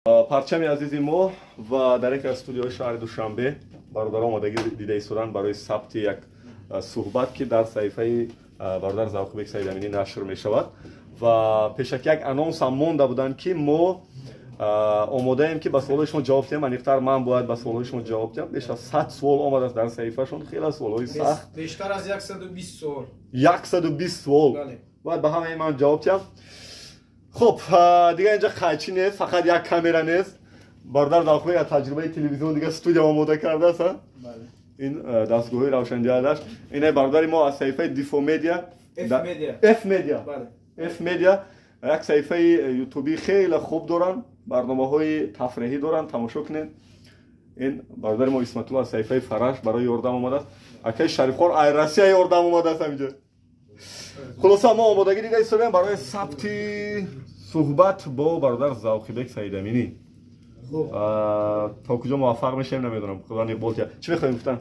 парчами азизи мо ва дар яке аз студиои шаҳри Душанбе бародарон омодагӣ дида истоданд барои сабти як суҳбат ки дар саҳифаи бародар Завқибек Саидаминӣ нашр мешавад ва пешак як анонсам монда буданд ки мо омодаем ки ба суолҳои шумо ҷавоб диҳем. Аниқтар ман бояд ба суолҳои шумо ҷавоб диҳам. Беш аз 100 суол омадааст дар саҳифашон. Хеле суолҳои сахт. Бештар аз 120 суол. 120 суол. Бояд ба ҳамаи ман ҷавоб диҳам. خب دیگه اینجا خیچی نیست، فقط یک کامera نیست. برادر داخلی از تجربه تلویزیون دیگه استودیو آماده کرده است. بله. این دستگاهی روشن‌دهندش. اینه برادر ما از صفحه دیفو مدیا. اف مدیا. بله. اف مدیا یک صفحه یوتیوبی خیلی خوب دارن. برنامه‌های تفریحی دارن. تماشا کنین. این برادر ما اسمت الله از صفحه فرش برای یاردم آمده است. اکی شریفخوار ایرانی یاردم آمده است اینجا. خلاصه ما آمادگی دیگه ایستادیم برای ثبت صحبت با برادر زاوقیبک سعیدامینی. تا کجا موفق میشیم نمیدونم. خدا نگهدار. چی میخوایم گفتن؟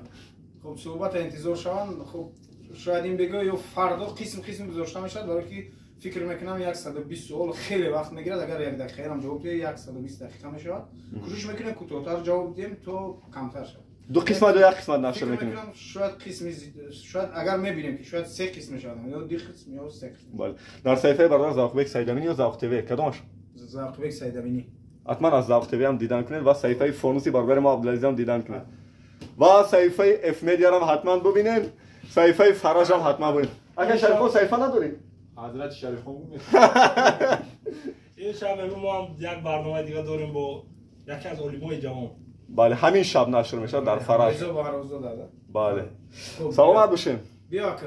خب صحبت انتظار شوند. خب شاید این بگه یا فردا قسم گذاشته میشه برای که فکر میکنم 120 سوال خیلی وقت میگیره. اگر یک دقیقه هم جواب بدی 120 دقیقه میشه. کوشش میکنیم کوتاه‌تر جواب بدیم تا کمتر شه. دو قسمت یا یک قسمت نشر میکنیم. شاید قسمی شاید اگر میبینیم که شاید 3 قسم شده یا 2 قسم یا 3 قسم. بله. در صفحه برادر زاوقیبک سعیدامینی یا زاوق تیوی کدامش؟ زاوقیبک سعیدامینی. حتما از زاوق تیوی هم دیدن کنید و صفحه فانوسی برادر ما عبدالعزیز هم دیدن کنید. و صفحه اف مدیا هم حتما ببینید. صفحه فرج هم حتما ببینید. اگه شریفخوار صفحه ندارید حضرت شریفخوار این شب ما هم یک برنامه دیگه داریم با یکی از علمای جوان. بله همین شب نشر میشه در فرج. بله. سلامت باشین. بیا که